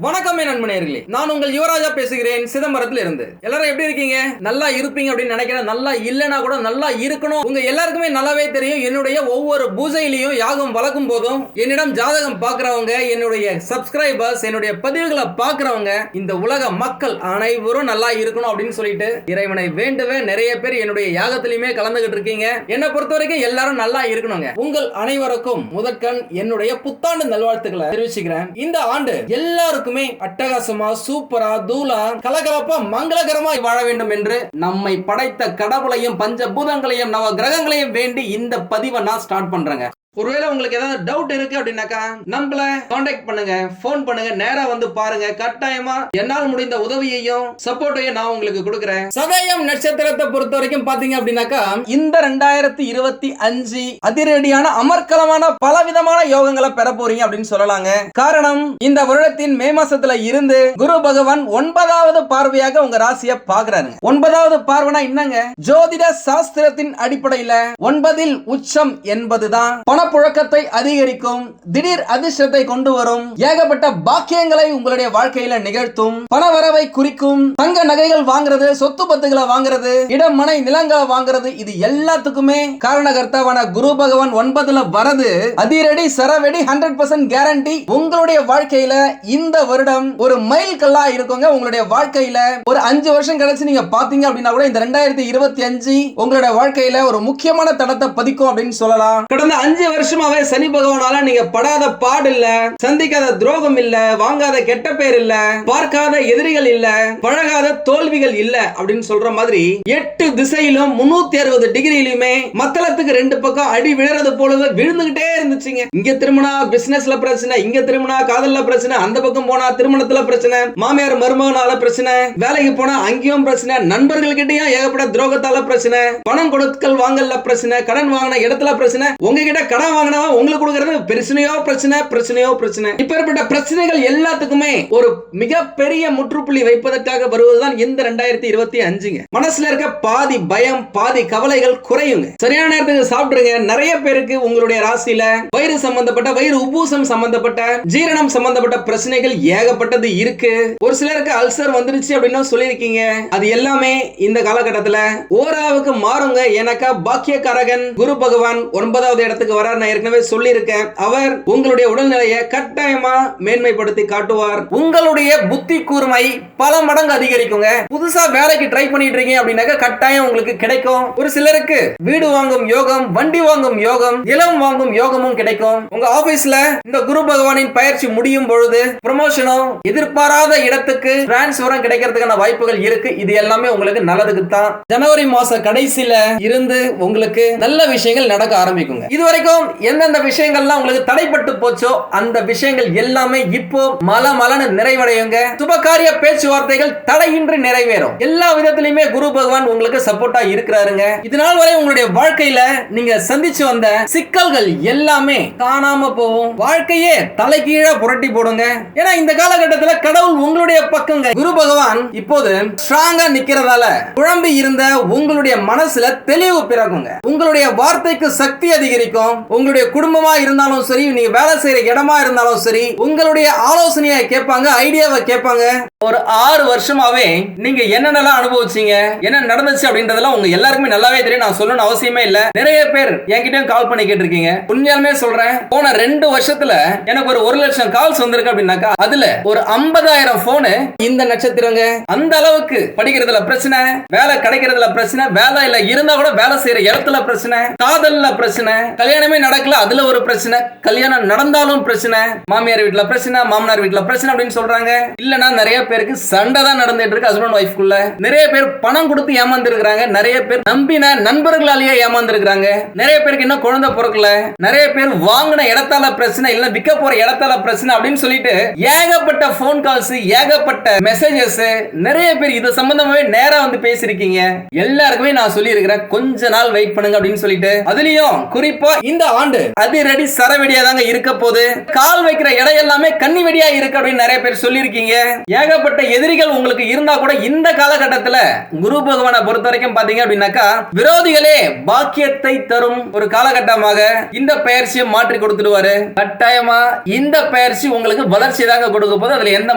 வணக்கம் நண்பனேர்களே, நான் உங்கள் யுவராஜா பேசுகிறேன் சிதம்பரத்தில் இருந்து. எல்லாரும் எப்படி இருக்கீங்க? நல்லா இருப்பீங்க அப்படின்னு நினைக்கிறேன். நல்லா இல்லைன்னா கூட நல்லா இருக்கணும். உங்க எல்லாருக்குமே நல்லாவே தெரியும், என்னுடைய ஒவ்வொரு பூஜையிலையும் யாகம் வளர்க்கும் போதும் என்னிடம் ஜாதகம் பார்க்கிறவங்க, என்னுடைய சப்ஸ்கிரைபர்ஸ், என்னுடைய பதிவுகளை பார்க்கிறவங்க, இந்த உலக மக்கள் அனைவரும் நல்லா இருக்கணும் அப்படின்னு சொல்லிட்டு இறைவனை வேண்டுவே நிறைய பேர் என்னுடைய யாகத்திலுமே கலந்துகிட்டு இருக்கீங்க. என்னை பொறுத்த வரைக்கும் எல்லாரும் நல்லா இருக்கணுங்க. உங்கள் அனைவருக்கும் முதற்கண் என்னுடைய புத்தாண்டு நல்வாழ்த்துக்களை தெரிவிச்சுக்கிறேன். இந்த ஆண்டு எல்லாருக்குமே அட்டகாசமா, சூப்பரா, தூளா, கலகலப்பா, மங்களகரமா வாழ வேண்டும் என்று நம்மை படைத்த கடவுளையும் பஞ்சபூதங்களையும் நவ கிரகங்களையும் வேண்டி இந்த பதிவை நான் ஸ்டார்ட் பண்றேங்க. ஒருவேளை உங்களுக்கு ஏதாவது டவுட் இருக்கு அப்படின்னாக்கா நம்மள கான்டாக்ட் பண்ணுங்க, போன் பண்ணுங்க, நேரா வந்து பாருங்க. கட்டாயமா என்னால் முடிந்த உதவியையும் சப்போர்ட்டையும் நான் உங்களுக்கு கொடுக்கிறேன். சதயம் நட்சத்திரத்தை பொறுத்த வரைக்கும் பாத்தீங்க அப்படின்னாக்கா இந்த 2025 அதிரடியான அமர்க்கலமான பலவிதமான யோகங்களை பெற போறீங்க அப்படின்னு சொல்லலாங்க. காரணம், இந்த வருடத்தின் மே மாசத்துல இருந்து குரு பகவான் 9வது பார்வையாக உங்க ராசியை பாக்குறாரு. 9வது பார்வைனா என்னங்க? ஜோதிட சாஸ்திரத்தின் அடிப்படையில 9ல் உச்சம் என்பதுதான் பணப்புழக்கத்தை அதிகரிக்கும், திடீர் அதிர்ஷ்டத்தை கொண்டு வரும், ஏகப்பட்ட பாக்கியங்களை உங்களுடைய வாழ்க்கையில நிகழ்த்தும், பணவரவை குறிக்கும், தங்க நகைகள் வாங்குறது, சொத்து பத்துகளை வாங்குறது, இடம் மனை நிலங்களை வாங்குறது, இது எல்லாத்துக்குமே காரணகர்த்தாவான குரு பகவான் 9ல வரது அதிரடி சரவெடி 100% கேரண்டி. உங்களுடைய வாழ்க்கையில இந்த வருடம் ஒரு மைல் கல்லா இருக்குங்க. உங்களுடைய வாழ்க்கையில ஒரு 5 வருஷம் கழிச்சு நீங்க பாத்தீங்க அப்படின்னா கூட இந்த 2025 உங்களுடைய வாழ்க்கையில ஒரு முக்கியமான தடத்தை பதிக்கும் அப்படின்னு சொல்லலாம். கடந்த 5 வருஷமாவே சனி பகவானால நீங்க படாத பாடு இல்ல, சந்திக்காத துரோகம் இல்ல, வாங்காத கெட்ட பேர் இல்ல, பார்க்காத எதிரிகள் இல்ல, பழகாத தோல்விகள் இல்ல அப்படின்னு சொல்ற மாதிரி 8 திசையிலும் 360 டிகிரியிலுமே மத்தளத்துக்கு 2 பக்கம் அடி விழறது போலவே விழுந்துகிட்டே இருந்துச்சுங்க. இங்க திரும்பினா பிசினஸ்ல பிரச்சனை, இங்க திரும்பினா காதல்ல பிரச்சனை, அந்த பக்கம் போனா திருமணத்துல பிரச்சனை, மாமியார் மருமகனால பிரச்சனை, வேலைக்கு போனா அங்கேயும் பிரச்சனை, நண்பர்கள் கிட்டயும் ஏகப்பட்ட துரோகத்தால பிரச்சனை, பணம் கொடுக்கல் வாங்கல பிரச்சனை, கடன் வாங்கின இடத்துல பிரச்சனை, உங்ககிட்ட கடன் வாங்கினா உங்களுக்கு கொடுக்கிறது பிரச்சனையோ பிரச்சனை, பிரச்சனையோ பிரச்சனை. இப்பேற்பட்ட பிரச்சனைகள் எல்லாத்துக்குமே ஒரு மிகப்பெரிய முற்றுப்புள்ளி வைப்பதற்காக வருவதுதான் இந்த 2025ங்க. மனசுல இருக்க பாதி பயம், பாதி கவலைகள் குறையுங்க. சரியான நேரத்துக்கு சாப்பிடுங்க. நிறைய பேருக்கு உங்களுடைய ராசியில வயிறு சம்பந்தப்பட்ட, வயிறு உபூசம் சம்பந்தப்பட்ட, ஜீரணம் சம்பந்தப்பட்ட பிரச்சனைகள் ஏகப்பட்டது இருக்கு. ஒரு சிலருக்கு அல்சர் வந்துருச்சு அப்படின்னு சொல்லியிருக்கீங்க. அது எல்லாமே இந்த காலகட்டத்தில் ஓராவுக்கு மாறுங்க. எனக்கா பாக்கியக்காரகன் குரு பகவான் 9வது இடத்துக்கு வரார். நான் ஏற்கனவே சொல்லியிருக்கேன். அவர் உங்களுடைய உடல்நிலையை கட்டாயமா மேன்மைப்படுத்தி காட்டுவார். உங்களுடைய புத்தி கூர்மை பல மடங்கு அதிகரிக்குங்க. புதுசா வேலைக்கு ட்ரை பண்ணிட்டு இருக்கீங்க அப்படின்னாக்க கட்டாயம் உங்களுக்கு கிடைக்கும். ஒரு சிலருக்கு வீடு வாங்கும் யோகம், வண்டி வாங்கும் யோகம், இளம் வாங்கும் யோகமும் கிடைக்கும். உங்க ஆபீஸ்ல இந்த குரு பகவானின் பயிற்சி முடியும் பொழுது ப்ரமோஷனும், எதிர்பாராத இடத்துக்கு டிரான்ஸ்ஃபரும் கிடைக்கிறதுக்கான வாய்ப்புகள் இருக்கு. இது எல்லாமே உங்களுக்கு நல்லதுக்கு தான். ஜனவரி மாச கடைசியில இருந்து உங்களுக்கு நல்ல விஷயங்கள் நடக்க ஆரம்பிக்குங்க. இதுவரைக்கும் எந்தெந்த விஷயங்கள்லாம் உங்களுக்கு தடைப்பட்டு போச்சோ அந்த விஷயங்கள் எல்லாமே இப்போ மலமலன்னு நிறைவடையுங்க. சுபகாரிய பேச்சுவார்த்தைகள் தடையின்றி நிறைவேறும். எல்லா விதத்திலுமே குரு பகவான் உங்களுக்கு சப்போர்ட்டா இருக்கிறாருங்க. இதனால் வரை உங்களுடைய வாழ்க்கையில நீங்க சந்திச்சு வந்த சிக்கல்கள் எல்லாமே காணாம போகும். வாழ்க்கையே தலைகீழா புரட்டி போடுங்க. ஏன்னா இந்த காலகட்டத்தில் கடவுள் உங்களுடைய பக்கங்க. குரு பகவான் இப்போது ஸ்ட்ராங்கா நிக்கிறதால குழம்பி இருந்த உங்களுடைய மனசுல தெளிவு பிறகுங்க. உங்களுடைய வார்த்தைக்கு சக்தி அதிகரிக்கும். உங்களுடைய குடும்பமா இருந்தாலும் சரி, நீங்க வேலை செய்யற இடமா இருந்தாலும் சரி, உங்களுடைய ஆலோசனையை கேட்பாங்க, ஐடியாவை கேட்பாங்க. ஒரு 6 வருஷமாவே நீங்க என்னென்னலாம் அனுபவிச்சீங்க, என்ன நடந்துச்சு அப்படின்றதெல்லாம் உங்க எல்லாருக்குமே நல்லாவே தெரியும். நான் சொல்லணும்னு அவசியமே இல்ல. நிறைய பேர் என்கிட்டயும் கால் பண்ணி கேட்டிருக்கீங்க. உண்மையாலுமே சொல்றேன், போன 2 வருஷத்துல எனக்கு ஒரு 1 லட்சம் கால்ஸ் வந்திருக்கு அப்படின்னாக்கா அதுல ஒரு 50,000 போனு இந்த நட்சத்திரங்க. அந்த அளவுக்கு படிக்கிறதுல பிரச்சனை, வேலை கிடைக்கிறதுல பிரச்சனை, வேலை இல்ல இருந்தா கூட வேலை செய்யற இடத்துல பிரச்சனை, காதல்ல பிரச்சனை, கல்யாணமே நடக்கல அதுல ஒரு பிரச்சனை, கல்யாணம் நடந்தாலும் பிரச்சனை, மாமியார் வீட்டுல பிரச்சனை, மாமனார் வீட்டுல பிரச்சனை அப்படின்னு சொல்றாங்க. இல்லனா நிறைய பேருக்கு சண்டை தான் நடந்துட்டு இருக்கு ஹஸ்பண்ட் வைஃப்குள்ள. நிறைய பேர் பணம் கொடுத்து ஏமாந்து இருக்காங்க. நிறைய பேர் நம்பின நண்பர்களாலேயே ஏமாந்து இருக்காங்க. நிறைய பேருக்கு இன்னும் குழந்தை பிறக்கல. நிறைய பேர் வாங்கின இடத்தால பிரச்சனை, இல்ல விற்க போற இடத்தால பிரச்சனை அப்படின்னு சொல்லிட்டு ஏகப்பட்ட போன் கால்ஸ், ஏகப்பட்ட மெசேஜஸ், நிறைய பேர் இது சம்பந்தமாவே நேரா வந்து பேசிருக்கீங்க. எல்லாருக்குமே நான் சொல்லி இருக்கிறேன், கொஞ்ச நாள் வெயிட் பண்ணுங்க அப்படின்னு சொல்லிட்டு. அதுலயும் குறிப்பா இந்த ஆண்டு அதிரடி சரவெடியா தாங்க இருக்க போது. கால் வைக்கிற இடம் எல்லாமே கன்னி வெடியா இருக்கு அப்படின்னு நிறைய பேர் சொல்லியிருக்கீங்க. ஏகப்பட்ட எதிரிகள் உங்களுக்கு இருந்தா கூட இந்த காலகட்டத்தில் குரு பகவானை பொறுத்த வரைக்கும் பாத்தீங்க அப்படின்னாக்கா விரோதிகளே பாக்கியத்தை தரும் ஒரு காலகட்டமாக இந்த பெயர்ச்சியை மாற்றி கொடுத்துடுவாரு. கட்டாயமா இந்த பெயர்ச்சி உங்களுக்கு வளர்ச்சி தாங்க கொடுக்க போது, அதுல எந்த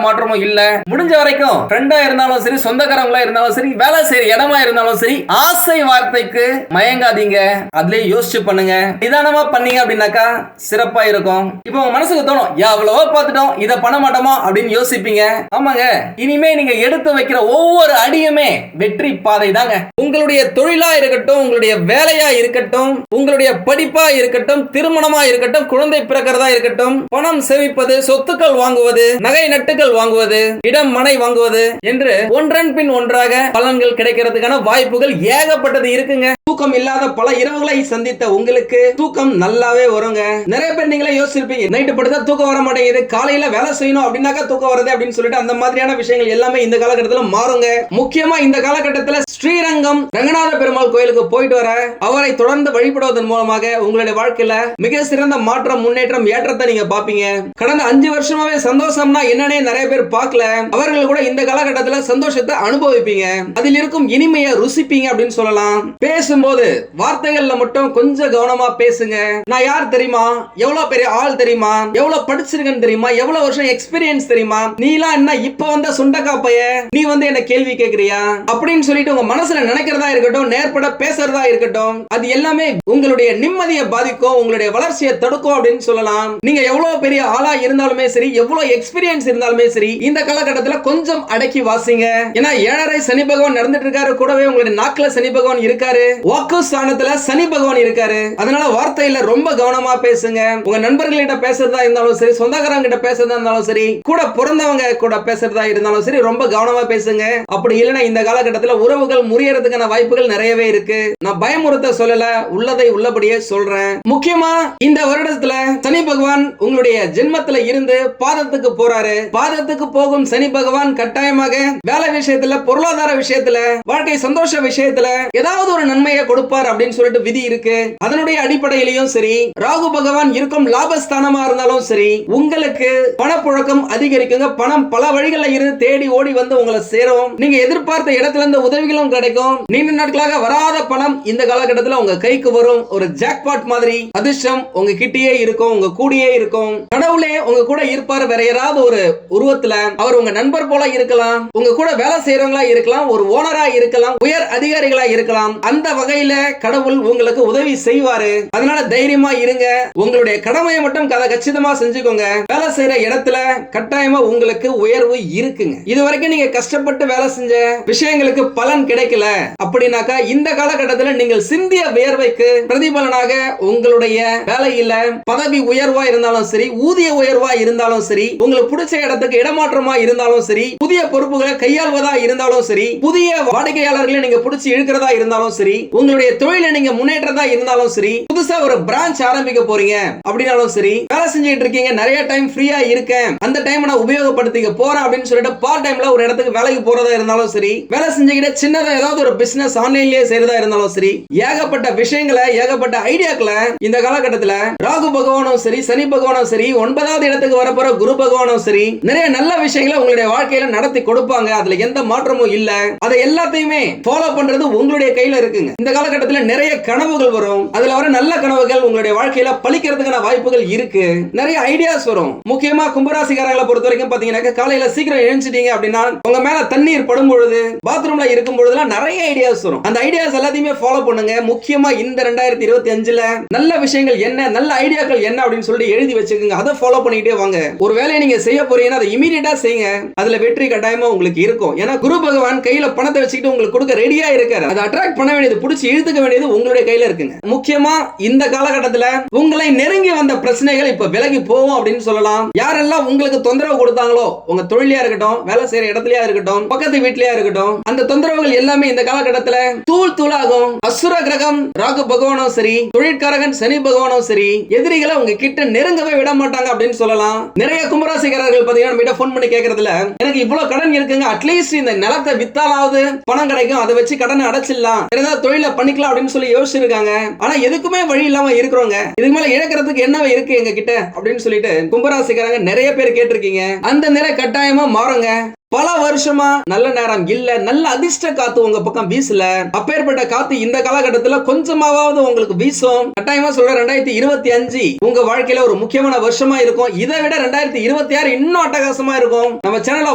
மாற்றமும் இல்ல. முடிஞ்ச வரைக்கும் ஃப்ரெண்டா இருந்தாலும் சரி, சொந்தக்காரங்களா இருந்தாலும் சரி, வேலை செய்யற இடமா இருந்தாலும் சரி, ஆசை வார்த்தைக்கு மயங்காதீங்க. அதுலயே யோசிச்சு பண்ணுங்க. நிதானமா பண்ணீங்க அப்படின்னாக்கா சிறப்பா இருக்கும். இப்போ உங்க மனசுக்கு தோணும், எவ்வளவோ பார்த்துட்டோம், இதை பண்ண மாட்டோமா அப்படின்னு யோசிப்பீங்க. ஆமாங்க, இனிமே நீங்க எடுத்து வைக்கிற ஒவ்வொரு அடியுமே வெற்றி பாதை தாங்க. உங்களுடைய தொழிலா இருக்கட்டும், உங்களுடைய வேலையா இருக்கட்டும், உங்களுடைய படிப்பா இருக்கட்டும், திருமணமா இருக்கட்டும், குழந்தை பிறக்கிறதா இருக்கட்டும், பணம் சேமிப்பது, சொத்துக்கள் வாங்குவது, நகை நட்டுகள் வாங்குவது, இடம் மனை வாங்குவது என்று ஒன்றன் பின் ஒன்றாக பலன்கள் கிடைக்கிறதுக்கான வாய்ப்புகள் ஏகப்பட்டது இருக்குங்க. தூக்கம் இல்லாத பல இரவுகளை சந்தித்த உங்களுக்கு தூக்கம் நல்லாவே வருங்க. நிறைய பேர் நீங்களே யோசிச்சிருப்பீங்க, நைட்டு படுத்தா தூக்கம் வர மாட்டேங்குது, காலையில வேலை செய்யணும் அப்படின்னாக்கா தூக்கம் வருது அப்படின்னு சொல்லிட்டு அந்த மாதிரியான விஷயங்கள் எல்லாமே இந்த காலகட்டத்தில் மாறுங்க. முக்கியமா இந்த காலகட்டத்தில் ஸ்ரீரங்கம் ரங்கநாத பெருமாள் கோயிலுக்கு போயிட்டு வர, அவரை தொடர்ந்து வழிபடுவதன் மூலமாக உங்களுடைய வாழ்க்கையில மிக சிறந்த மாற்றம், முன்னேற்றம், ஏற்றத்தை நீங்க பாப்பீங்க. கடந்த 5 வருஷமாவே சந்தோஷம்னா என்னன்னே நிறைய பேர் பார்க்கல, அவர்கள் கூட இந்த காலகட்டத்தில் சந்தோஷத்தை அனுபவிப்பீங்க. அதில் இருக்கும் இனிமையை ருசிப்பீங்க அப்படின்னு சொல்லலாம். பேசும்போது வார்த்தைகள்ல மட்டும் கொஞ்சம் கவனமா பேசுங்க. நான் யார் தெரியுமா, எவ்வளவு பெரிய ஆள் தெரியுமா, எவ்வளவு படிச்சிருக்கேன்னு தெரியுமா, எவ்வளவு வருஷம் எக்ஸ்பீரியன்ஸ் தெரியுமா, நீலாம் என்ன இப்ப வந்த சுண்டக்காப்பைய நீ வந்து என்ன கேள்வி கேட்கறியா அப்படின்னு சொல்லிட்டு உங்க மனசுல நினைக்கிறதா இருக்கட்டும், நேர்பட பேசுறதா இருக்கட்டும், அது எல்லாமே உங்களுடைய நிம்மதியை பாதிக்கும், உங்களுடைய வளர்ச்சியை தடுக்கும் அப்படின்னு சொல்லலாம். நீங்க எவ்வளவு பெரிய ஆளா இருந்தாலுமே சரி, எவ்வளவு எக்ஸ்பீரியன்ஸ் இருந்தாலுமே சரி, இந்த காலகட்டத்தில் கொஞ்சம் அடக்கி வாசிங்க. ஏன்னா 7.5 சனி பகவான் நடந்துட்டு இருக்காரு, கூடவே உங்களுடைய நாக்குல சனி பகவான் இருக்காரு, வாக்கு ஸ்தானத்துல சனி பகவான் இருக்காரு. அதனால வார்த்தையில ரொம்ப கவனமா பேசுங்க. உங்க நண்பர்களிட்ட பேசுறதா இருந்தாலும் சரி, சொந்தக்காரங்க கிட்ட பேசுறதா இருந்தாலும் சரி, கூட பிறந்தவங்க கூட பேசுறதா இருந்தாலும் சரி, ரொம்ப கவனமா பேசுங்க. அப்படி இல்லைன்னா இந்த காலகட்டத்தில் உறவுகள் முறியறதுக்கான வாய்ப்புகள் நிறையவே இருக்கு. நான் பயமுறுத்த சொல்லல, உள்ளதை உள்ளபடியே சொல்றேன். முக்கியமா இந்த வருடத்துல சனி பகவான் உங்களுடைய ஜென்மத்துல இருந்து பாதத்துக்கு போறாரு. பாதத்துக்கு போகும் சனி பகவான் கட்டாயமாக வேலை விஷயத்துல, பொருளாதார விஷயத்துல, வாழ்க்கை சந்தோஷ விஷயத்துல ஏதாவது ஒரு நன்மையை கொடுப்பார் அப்படின்னு சொல்லிட்டு விதி இருக்கு. அதனுடைய அடிப்படையிலையும் சரி, ராகு பகவான் இருக்கும் லாபஸ்தானமா இருந்தாலும் சரி, உங்களுக்கு பணப்புழக்கம் அதிகரிக்குங்க. பணம் பல வழிகளில் இருந்து தேடி ஓடி வந்து உங்களை சேரும். நீங்க எதிர்பார்த்த இடத்துல இருந்து உதவிகளும் கிடைக்கும். நீண்ட நாட்களாக வராத பணம் இந்த காலகட்டத்தில் உங்க கைக்கு வரும். ஒரு ஜாக்பாட் மாதிரி அதிர்ஷ்டம் உங்க கிட்டயே இருக்கும், உங்க கூடயே இருக்கும். கடவுளே உங்க கூட இருப்பார். வேற யாராவது ஒரு உருவத்துல, அவர் உங்க நண்பர் போல இருக்கலாம், உங்க கூட வேலை செய்யறவங்களா இருக்கலாம், ஒரு ஓனரா இருக்கலாம், உயர் அதிகாரிகளா இருக்கலாம். அந்த வகையில கடவுள் உங்களுக்கு உதவி செய்வாரு. அதனால தைரியமா இருங்க. உங்களுடைய கடமையை மட்டும் கச்சிதமா செஞ்சுக்கோங்க. வேலை செய்யற இடத்துல கட்டாயமா உங்களுக்கு உயர்வு இருக்குங்க. இதுவரைக்கும் நீங்க கஷ்டப்பட்டு வேலை செஞ்ச விஷயங்களுக்கு பலன் கிடைக்கல அப்படின்னாக்கா இந்த காலகட்டத்தில் நீங்கள் சிந்திய வியர்வைக்கு பிரதிபலனாக உங்களுடைய வேலையில பதவி உயர்வா இருந்தாலும் சரி, ஊதிய உயர்வா இருந்தாலும் சரி, உங்களுக்கு பிடிச்ச இடத்துக்கு இடமாற்றமா இருந்தாலும் சரி, புதிய பொறுப்புகளை கையாள்வதா இருந்தாலும் சரி, புதிய வாடிக்கையாளர்களை நீங்க பிடிச்சி இழுக்கிறதா இருந்தாலும் சரி, உங்களுடைய தொழிலை நீங்க முன்னேற்றதா இருந்தாலும் சரி, புதுசா ஒரு பிரான்ச் ஆரம்பிக்க போறீங்க அப்படின்னாலும் சரி, வேலை செஞ்சுட்டு இருக்கீங்க, நிறைய டைம் ஃப்ரீயா இருக்கேன், அந்த டைம் நான் உபயோகப்படுத்திக்க போறேன் அப்படின்னு சொல்லிட்டு பார்ட் டைம்ல ஒரு இடத்துக்கு வேலைக்கு போறதா இருந்தாலும் சரி, வேலை செஞ்சுக்கிட்டே சின்னதா ஏதாவது ஒரு பிசினஸ் ஆன்லைன்லயே செய்யறதா இருந்தாலும் சரி, ஏகப்பட்ட விஷயங்களை, ஏகப்பட்ட ஐடியாக்களை இந்த காலகட்டத்தில் ராகு பகவானும் சரி, சனி பகவானும் சரி, 9வது இடத்துக்கு வரப்போற குரு பகவானும் சரி, நிறைய நல்ல விஷயங்களை உங்களுடைய வாழ்க்கையில நடத்தி கொடுப்பாங்க. அதுல எந்த மாற்றமும் இல்ல. அதை எல்லாத்தையுமே ஃபாலோ பண்றது உங்களுடைய கையில இருக்குங்க. இந்த காலகட்டத்தில் நிறைய கனவுகள் வரும். அதுல வர நல்ல கனவுகள் உங்களுடைய வாழ்க்கையில பலிக்கிறதுக்கான வாய்ப்புகள் இருக்கு. நிறைய ஐடியாஸ் வரும். முக்கியமா கும்பராசிக்காரங்களை பொறுத்த வரைக்கும் பாத்தீங்கன்னா, காலையில சீக்கிரம் எழுந்துட்டீங்க அப்படின்னா உங்க மேல தண்ணீர் படும் பொழுது, பாத்ரூம்ல இருக்கும் பொழுதுலாம் நிறைய ஐடியாஸ் வரும். அந்த ஐடியாஸ் எல்லாத்தையுமே ஃபாலோ பண்ணுங்க. முக்கியமா இந்த 2025ல நல்ல விஷயங்கள் என்ன, நல்ல ஐடியாக்கள் என்ன அப்படின்னு சொல்லிட்டு எழுதி வச்சுக்கோங்க. அதை ஃபாலோ பண்ணிட்டே வாங்க. ஒரு வேலையை நீங்க செய்ய போறீங்கன்னா அதை இமீடியட்டா செய்யுங்க. அதுல வெற்றி கட்டாயமா உங்களுக்கு இருக்கும். ஏன்னா குரு பகவான் கையில பணத்தை வச்சுக்கிட்டு உங்களுக்கு கொடுக்க ரெடியா இருக்காரு. அதை அட்ராக்ட் பண்ண வேண்டியது, பிடிச்சி இழுத்துக்க வேண்டியது உங்களுடைய கையில இருக்குங்க. முக்கியமா இந்த காலகட்டத்தில் உங்களை நெருங்கி வந்த பிரச்சனைகள் இப்ப விலகி போகும் அப்படின்னு சொல்லலாம். யாரெல்லாம் உங்களுக்கு தொந்தரவு கொடுத்தாங்களோ, உங்க தொழிலையா இருக்கட்டும், வேலை செய்யற இடத்துலயா இருக்கட்டும், பக்கத்து வீட்லயா இருக்கட்டும், அந்த தொந்தரவுகள் எல்லாமே இந்த காலகட்டத்தில் தூள் தூளாகும். அசுர கிரகம் ராகு பகவானும் சரி, தொழிற்காரகன் சனி பகவானும் சரி, எதிரிகளை உங்க கிட்ட நெருங்கவே விட மாட்டாங்க அப்படின்னு சொல்லலாம். நிறைய கும்பராசிக்காரர்கள் பாத்தீங்கன்னா நம்ம போன் பண்ணி கேக்குறதுல, எனக்கு இவ்வளவு கடன் இருக்குங்க, அட்லீஸ்ட் இந்த நிலத்தை வித்தாலாவது பணம் கிடைக்கும், அதை வச்சு கடனை அடைச்சிடலாம், ஏதாவது தொழில பண்ணிக்கலாம் அப்படின்னு சொல்லி யோசிச்சிருக்காங்க. ஆனா எதுக்குமே வழி இல்லாம இல்லாம இருக்கிறோங்க, இதுக்கு மேல இழக்கிறதுக்கு என்ன இருக்கு எங்க கிட்ட அப்படின்னு சொல்லிட்டு கும்பராசிக்காரங்க நிறைய பேர் கேட்டிருக்கீங்க. அந்த நிலை கட்டாயமா மாறுங்க. பல வருஷமா நல்ல நேரம் இல்ல, நல்ல அதிர்ஷ்ட காத்து உங்க பக்கம் வீசல. அப்பேற்பட்ட காத்து இந்த காலகட்டத்துல கொஞ்சமாவது உங்களுக்கு வீசும். கட்டாயமா சொல்ற 2025 உங்க வாழ்க்கையில ஒரு முக்கியமான வருஷமா இருக்கும். இதை விட 2026 இன்னும் அட்டகாசமா இருக்கும். நம்ம சேனலை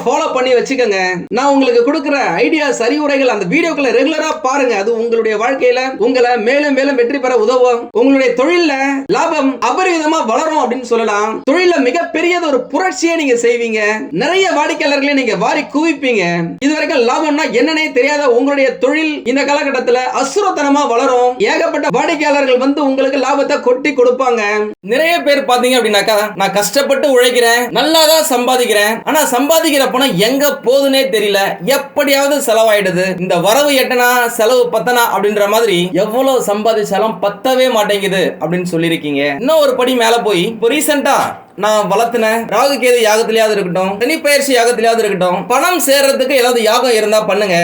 ஃபாலோ பண்ணி வச்சுக்கோங்க. நான் உங்களுக்கு கொடுக்கிற ஐடியாஸ், அறிவுரைகள் அந்த வீடியோக்களை ரெகுலரா பாருங்க. அது உங்களுடைய வாழ்க்கையில உங்களை மேலும் மேலும் வெற்றி பெற உதவும். உங்களுடைய தொழில லாபம் அபரிவிதமா வளரும் அப்படின்னு சொல்லலாம். தொழில மிகப்பெரியது ஒரு புரட்சியை நீங்க செய்வீங்க. நிறைய வாடிக்கையாளர்களை நீங்க வாரி குவிப்பீங்க. இதுவரைக்கும் லாபம்னா என்னன்னே தெரியாத உங்களுடைய தொழில் இந்த காலகட்டத்தில் அசுரத்தனமா வளரும். ஏகப்பட்ட வாடிக்கையாளர்கள் வந்து உங்களுக்கு லாபத்தை கொட்டி கொடுப்பாங்க. நிறைய பேர் பாத்தீங்க அப்படின்னாக்கா, நான் கஷ்டப்பட்டு உழைக்கிறேன், நல்லா தான் சம்பாதிக்கிறேன், ஆனா சம்பாதிக்கிற பணம் எங்க போகுதுன்னே தெரியல, எப்படியாவது செலவாயிடுது, இந்த வரவு எட்டனா செலவு பத்தனா அப்படின்ற மாதிரி எவ்வளவு சம்பாதிச்சாலும் பத்தவே மாட்டேங்குது அப்படின்னு சொல்லியிருக்கீங்க. இன்னும் ஒரு படி மேல போய் இப்போ ரீசெண்டா நான் வளர்த்தின ராகு கேது யாகத்திலேயாவது இருக்கட்டும், சனி பயிற்சி யாகத்திலேயாவது இருக்கட்டும், பணம் சேர்றதுக்கு ஏதாவது யாகம் இருந்தா பண்ணுங்க,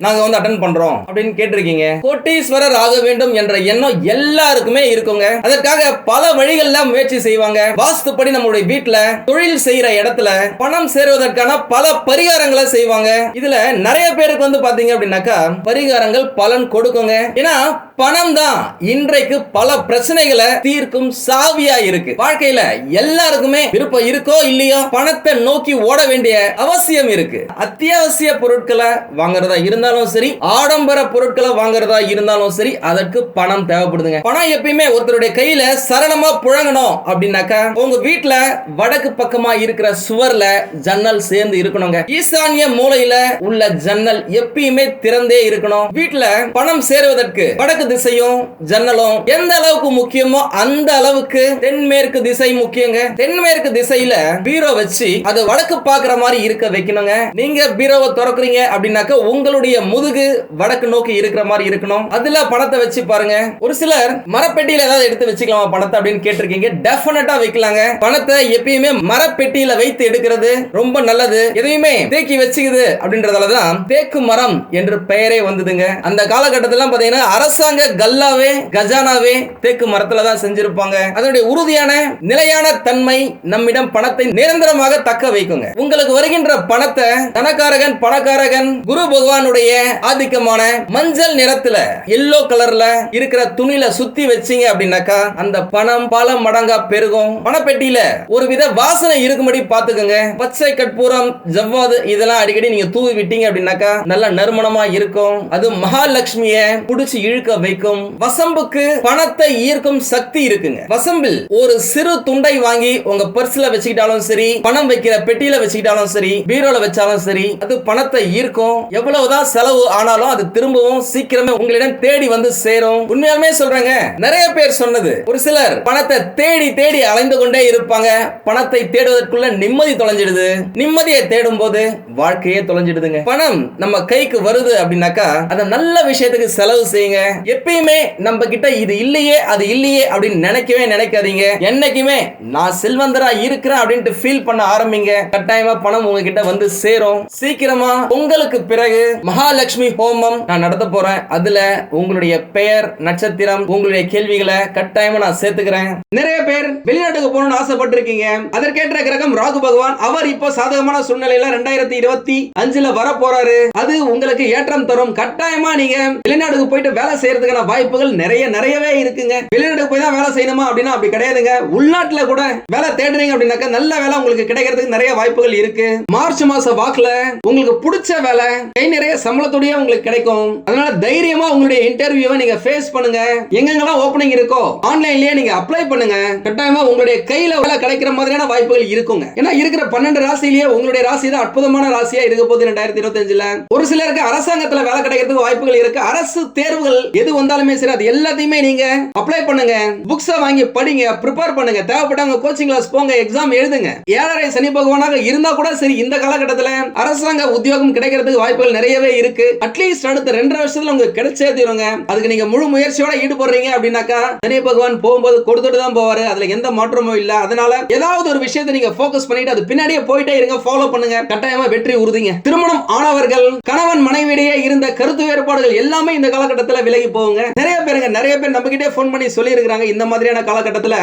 நாங்க வந்து அட்டெண்ட் பண்றோம் அப்படின்னு கேட்டிருக்கீங்க. கோட்டீஸ்வரர் ஆக வேண்டும் என்ற எண்ணம் எல்லாருக்குமே இருக்குங்க. அதற்காக பல வழிகள்ல முயற்சி செய்வாங்க. வாஸ்துப்படி நம்மளுடைய வீட்டுல தொழில் செய்யற இடத்துல பணம் சேருவதற்கான பல பரிகாரங்களை செய்வாங்க. இதுல நிறைய பேருக்கு வந்து பாத்தீங்க அப்படின்னாக்கா பரிகாரங்கள் பலன் கொடுக்குங்க. ஏன்னா பணம் தான் இன்றைக்கு பல பிரச்சனைகளை தீர்க்கும் சாவியா இருக்கு. வாழ்க்கையில எல்லாருக்குமே விருப்பம் இருக்கோ இல்லையோ பணத்தை நோக்கி ஓட வேண்டிய அவசியம் இருக்கு. அத்தியாவசிய பொருட்களை வாங்குறதா இருந்தாலும் சரி, ஆடம்பர பொருட்களை வாங்குறதா இருந்தாலும் சரி, அதற்கு பணம் தேவைப்படுதுங்க. பணம் எப்பயுமே ஒருத்தருடைய கையில சரளமா புழங்கணும் அப்படின்னாக்கா உங்க வீட்டுல வடக்கு பக்கமா இருக்கிற சுவர்ல ஜன்னல் சேர்ந்து இருக்கணுங்க. ஈசான்ய மூலையில உள்ள ஜன்னல் எப்பயுமே திறந்தே இருக்கணும். வீட்டுல பணம் சேருவதற்கு வடக்கு திசையும் ஜன்னலும் எந்த அளவுக்கு முக்கியமோ அந்த அளவுக்கு தென்மேற்கு திசை முக்கியங்க. தென்மேற்கு திசையில பீரோ வச்சு அது வடக்கு பாக்குற மாதிரி இருக்க வைக்கணுங்க. நீங்க பீரோவை திறக்கிறீங்க அப்படின்னாக்க உங்களுடைய முதுகு வடக்கு நோக்கி இருக்கிற மாதிரி இருக்கணும். அதுல பணத்தை வச்சு பாருங்க. ஒரு சிலர் மரப்பெட்டியில ஏதாவது எடுத்து வச்சுக்கலாமா பணத்தை அப்படின்னு கேட்டிருக்கீங்க. டெஃபினட்டா வைக்கலாங்க. பணத்தை எப்பயுமே மரப்பெட்டியில வைத்து எடுக்கிறது ரொம்ப நல்லது. எதையுமே தேக்கி வச்சுக்குது அப்படின்றதாலதான் தேக்கு மரம் என்று பெயரே வந்ததுங்க. அந்த காலகட்டத்திலாம் பாத்தீங்கன்னா அரசாங்க கல்லாவே கஜானாவே தேக்கு மரத்துல தான் செஞ்சிருப்பாங்க. அதனுடைய உறுதியான நிலையான தன்மை நம்மிடம் பணத்தை நிரந்தரமாக தக்க வைக்குங்க. உங்களுக்கு வருகின்ற பணத்தை தனக்காரகன் பணக்காரகன் குரு பகவானுடைய ஆதிக்கமான மஞ்சள் நிறத்துல எல்லோ கலர்ல இருக்கிற துணியில சுத்தி வச்சீங்க அப்படின்னாக்கா அந்த பணம் பல மடங்கா பெருகும். பணப்பெட்டியில ஒரு வித வாசனை இருக்கும்படி பாத்துக்கோங்க. பச்சை கற்பூரம் ஜவ்வாது இதெல்லாம் அடிக்கடி நீங்க தூவி விட்டீங்க அப்படின்னாக்கா நல்ல நறுமணமா இருக்கும். அது மகாலட்சுமிய புடிச்சு இழுக்க வைக்கும். வசம்புக்கு பணத்தை ஈர்க்கும் சக்தி இருக்குங்க. வசம்பில் ஒரு சிறு துண்டை வாங்கி உங்க பர்ஸ்ல வச்சுக்கிட்டாலும் சரி, பணம் வைக்கிற பெட்டியில வச்சுக்கிட்டாலும் சரி, பீரோல வச்சாலும் சரி, அது பணத்தை ஈர்க்கும். எவ்வளவுதான் செலவு ஆனாலும் அது திரும்பவும் சீக்கிரமே உங்களிடம் தேடி வந்து சேரும். உண்மையாலுமே சொல்றேங்க, நிறைய பேர் சொன்னது. ஒரு சிலர் பணத்தை தேடி தேடி அலைந்து கொண்டே இருப்பாங்க. பணத்தை தேடுவதற்குள்ள நிம்மதி தொலைஞ்சிடுது. நிம்மதியை தேடும் போது வாழ்க்கையே தொலைஞ்சிடுதுங்க. பணம் நம்ம கைக்கு வருது அப்படின்னாக்கா அதை நல்ல விஷயத்துக்கு செலவு செய்யுங்க. எப்பயுமே நம்ம கிட்ட இது இல்லையே அது இல்லையே அப்படின்னு நினைக்கவே நினைக்காதீங்க. என்னைக்குமே நான் செல்வந்தரா இருக்கிறேன் அப்படின்ட்டு ஃபீல் பண்ண ஆரம்பிங்க. கட்டாயமா பணம் உங்ககிட்ட வந்து சேரும். சீக்கிரமா உங்களுக்கு பிறகு மகாலட்சுமி ஹோமம் நான் நடத்த போறேன். அதுல உங்களுடைய பெயர் நட்சத்திரம் உங்களுடைய கேள்விகளை கட்டாயமா நான் சேர்த்துக்கிறேன். நிறைய பேர் வெளிநாட்டுக்கு போகணும்னு ஆசைப்பட்டிருக்கீங்க. அதற்கேற்ற கிரகம் ராகு பகவான். அவர் இப்போ சாதகமான சூழ்நிலையில 2025 வர போறாரு. அது உங்களுக்கு ஏற்றம் தரும். கட்டாயமா நீங்க வெளிநாட்டுக்கு போயிட்டு வேலை செய்யறதுக்கான வாய்ப்புகள் நிறையவே இருக்குங்க. வெளிநாட்டுக்கு போய் தான் வேலை செய்யணுமா அப்படின்னா அப்படி கிடையாதுங்க. உள்நாட்டுல கூட வேலை தேடுறீங்க அப்படின்னாக்க நல்ல வேலை உங்களுக்கு கிடைக்கிறதுக்கு நிறைய வாய்ப்புகள் இருக்கு. மார்ச் மாச வாக்குல உங்களுக்கு பிடிச்ச வேலை கை நிறைய சம்பளத்தோடய உங்களுக்கு கிடைக்கும். அதனால தைரியமா உங்களுடைய இன்டர்வியூவை நீங்க ஃபேஸ் பண்ணுங்க. எங்கெங்கெல்லாம் ஓபனிங் இருக்கோ ஆன்லைன்லயே நீங்க அப்ளை பண்ணுங்க. கட்டாயமா உங்களுடைய கையில வேலை கிடைக்கிற மாதிரியான வாய்ப்புகள் இருக்குங்க. ஏன்னா இருக்கிற 12 ராசியிலேயே உங்களுடைய ராசி தான் அற்புதமான ராசியா இருக்க போகுது 2025. ஒரு சிலருக்கு அரசாங்கத்துல வேலை கிடைக்கிறதுக்கு வாய்ப்புகள் இருக்கு. அரசு தேர்வுகள் எது வந்தாலுமே சரி அது எல்லாத்தையுமே நீங்க அப்ளை பண்ணுங்க. புக்ஸை வாங்கி படிங்க, ப்ரிப்பேர் பண்ணுங்க. தேவைப்பட்டவங்க கோச்சிங் கிளாஸ் போங்க, எக்ஸாம் எழுதுங்க. 7.5 சனி பகவானாக இருந்தா கூட சரி இந்த காலகட்டத்தில் அரசாங்க உத்தியோகம் கிடைக்கிறதுக்கு வாய்ப்புகள் நிறையவே இருக்கு. இருக்கு. அட்லீஸ்ட் அடுத்த 2.5 வருஷத்துல உங்களுக்கு கிடைச்சே தீருங்க. அதுக்கு நீங்க முழு முயற்சியோட ஈடுபடுறீங்க அப்படின்னாக்கா சனி பகவான் போகும்போது கொடுத்துட்டு தான் போவாரு. அதுல எந்த மாற்றமும் இல்ல. அதனால ஏதாவது ஒரு விஷயத்தை நீங்க போக்கஸ் பண்ணிட்டு அது பின்னாடியே போயிட்டே இருங்க. ஃபாலோ பண்ணுங்க. கட்டாயமா வெற்றி உறுதிங்க. திருமணம் ஆனவர்கள் கணவன் மனைவியிடையே இருந்த கருத்து வேறுபாடுகள் எல்லாமே இந்த காலகட்டத்துல விலகி போகுங்க. நிறைய பேர் நம்ம கிட்டே போன் பண்ணி சொல்லி இருக்காங்க. இந்த மாதிரியான காலகட்டத்துல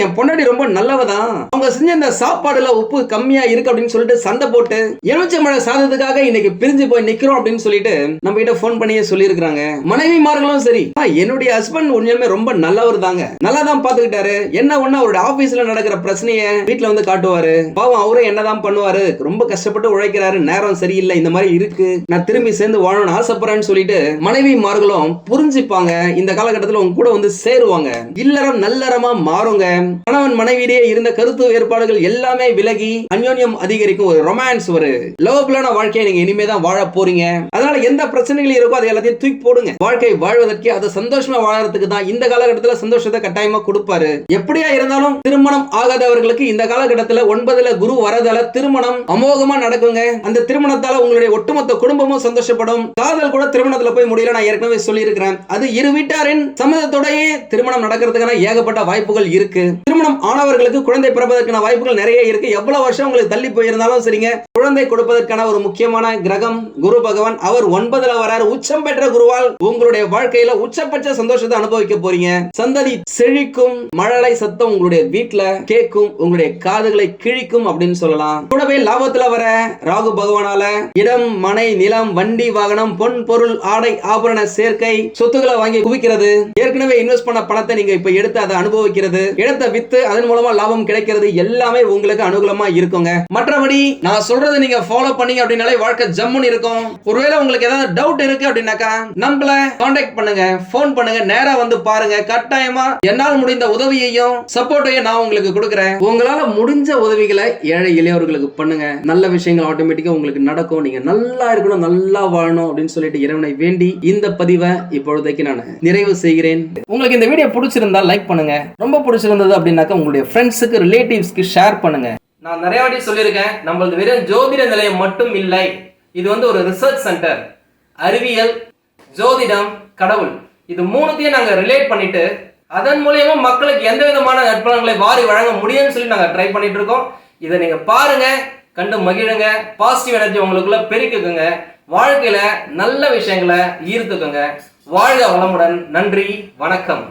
என் பொண்டாட்டி ரொம்ப நல்லவதான், அவங்க செஞ்ச இந்த சாப்பாடுல உப்பு கம்மியா இருக்கு அப்படின்னு சொல்லிட்டு சண்டை போட்டு எலுமிச்சம்பழ சாதத்துக்காக இன்னைக்கு பிரிஞ்சு போய் நிக்கிறோம் அப்படின்னு சொல்லிட்டு நம்ம கிட்ட போன் பண்ணியே சொல்லி இருக்காங்க. மனைவிமார்களும் சரி, என்னுடைய ஹஸ்பண்ட் உண்மையுமே ரொம்ப நல்லவர் தாங்க, நல்லா தான் பாத்துக்கிட்டாரு, என்ன ஒண்ணு அவருடைய ஆபீஸ்ல நடக்கிற பிரச்சனைய வீட்டுல வந்து காட்டுவாரு, பாவம் அவரும் என்னதான் பண்ணுவாரு, ரொம்ப கஷ்டப்பட்டு உழைக்கிறாரு, நேரம் சரியில்லை, இந்த மாதிரி இருக்கு, நான் திரும்பி சேர்ந்து வாழணும்னு ஆசைப்படுறேன்னு சொல்லிட்டு மனைவிமார்களும் புரிஞ்சுப்பாங்க. இந்த காலகட்டத்தில் உங்க கூட வந்து சேருவாங்க. இல்லறம் நல்லறமா மாறுங்க. கணவன் மனைவியிடையே இருந்த கருத்து வேறுபாடுகள் எல்லாமே விலகி அந்யோன்யம் அதிகரிக்கும். ஒரு ரொமான்ஸ், ஒரு லவ்பிளான வாழ்க்கையை நீங்க இனிமே தான் வாழ போறீங்க. அதனால எந்த பிரச்சனைகள் இருக்கோ அதை எல்லாத்தையும் தூக்கி போடுங்க. வாழ்க்கை வாழ்வதற்கு அது சந்தோஷமா வாழறதுக்கு தான் இந்த காலகட்டத்தில் சந்தோஷத்தை கட்டாயமா கொடுப்பாரு. எப்படியா இருந்தாலும் திருமணம் ஆகாதவர்களுக்கு இந்த காலகட்டத்தில் 9ல குரு வரதால திருமணம் அமோகமா நடக்குங்க. அந்த திருமணத்தால உங்களுடைய ஒட்டுமொத்த குடும்பமும் சந்தோஷப்படும். காதல் கூட திருமணத்துல போய் முடியல, நான் ஏற்கனவே சொல்லி இருக்கிறேன். அது இரு வீட்டாரின் சம்மதத்தோடயே திருமணம் நடக்கிறதுக்கான ஏகப்பட்ட வாய்ப்புகள் இருக்கு. திருமணம் ஆனவர்களுக்கு குழந்தை பிறப்பதற்கான வாய்ப்புகள் நிறைய இருக்கு. எவ்வளவு வருஷம் உங்களுக்கு தள்ளி போயிருந்தாலும் சரிங்க, குழந்தை கொடுப்பதற்கான ஒரு முக்கியமான கிரகம் குரு பகவான். அவர் 9ல வராரு. உச்சம் பெற்ற குருவால் உங்களுடைய வாழ்க்கையில உச்சபட்ச சந்தோஷத்தை அனுபவிக்க போறீங்க. சந்ததி செழிக்கும். மழலை சத்தம் உங்களுடைய வீட்டுல கேட்கும். உங்களுடைய காதுகளை கிழிக்கும் அப்படின்னு சொல்லலாம். கூடவே லாபத்துல வர ராகு பகவானால இடம், மனை, நிலம், வண்டி, வாகனம், பொன், பொருள், ஆடை, ஆபரண சேர்க்கை, சொத்துக்களை வாங்கி குவிக்கிறது, ஏற்கனவே இன்வெஸ்ட் பண்ண பணத்தை நீங்க இப்ப எடுத்து அதை அனுபவிக்கிறது, இடத்தை வித்து அதன் மூலமா லாபம் கிடைக்கிறது, எல்லாமே உங்களுக்கு அனுகூலமா இருக்குங்க. மற்றபடி நான் சொல்றது நீங்க ஃபாலோ பண்ணீங்க அப்படின்னாலே வாழ்க்கை ஜம்முன்னு இருக்கும். ஒருவேளை உங்களுக்கு ஏதாவது டவுட் இருக்கு அப்படின்னாக்கா நம்மள கான்டாக்ட் பண்ணுங்க, போன் பண்ணுங்க, நேரா வந்து பாருங்க. கட்டாயமா என்னால் முடிந்த உதவியையும் சப்போர்ட்டையும் நான் உங்களுக்கு கொடுக்குறேன். உங்களால முடிஞ்ச உதவிகளை ஏழை எளியவர்களுக்கு பண்ணுங்க. நல்ல விஷயங்கள் ஆட்டோமேட்டிக்கா உங்களுக்கு நடக்கும். நீங்க நல்லா இருக்கணும், நல்லா வாழணும் அப்படின்னு சொல்லிட்டு இறைவனை வேண்டி இந்த பதிவை இப்பொழுதைக்கு நான் நிறைவு செய்கிறேன். உங்களுக்கு இந்த வீடியோ பிடிச்சிருந்தா லைக் பண்ணுங்க. ரொம்ப பிடிச்சிருந்தது அப்படின்னாக்கா உங்களுடைய ஃப்ரெண்ட்ஸுக்கு, ரிலேட்டிவ்ஸ்க்கு ஷேர் பண்ணுங்க. நான் நிறைய வாட்டி சொல்லியிருக்கேன், நம்மளது வெறும் ஜோதிட நிலையம் மட்டும் இல்லை, இது வந்து ஒரு ரிசர்ச் சென்டர். அறிவியல், ஜோதிடம், கடவுள், இது மூணுத்தையும் நாங்கள் ரிலேட் பண்ணிட்டு அதன் மூலியமா மக்களுக்கு எந்த விதமான நற்பலன்களை வாரி வழங்க முடியும்னு சொல்லி நாங்கள் ட்ரை பண்ணிட்டு இருக்கோம். இதை நீங்க பாருங்க, கண்டு மகிழுங்க, பாசிட்டிவ் எனர்ஜி உங்களுக்குள்ள பெருக்குங்க, வாழ்க்கையில நல்ல விஷயங்களை ஈர்த்துக்குங்க. வாழ்க வளமுடன். நன்றி, வணக்கம்.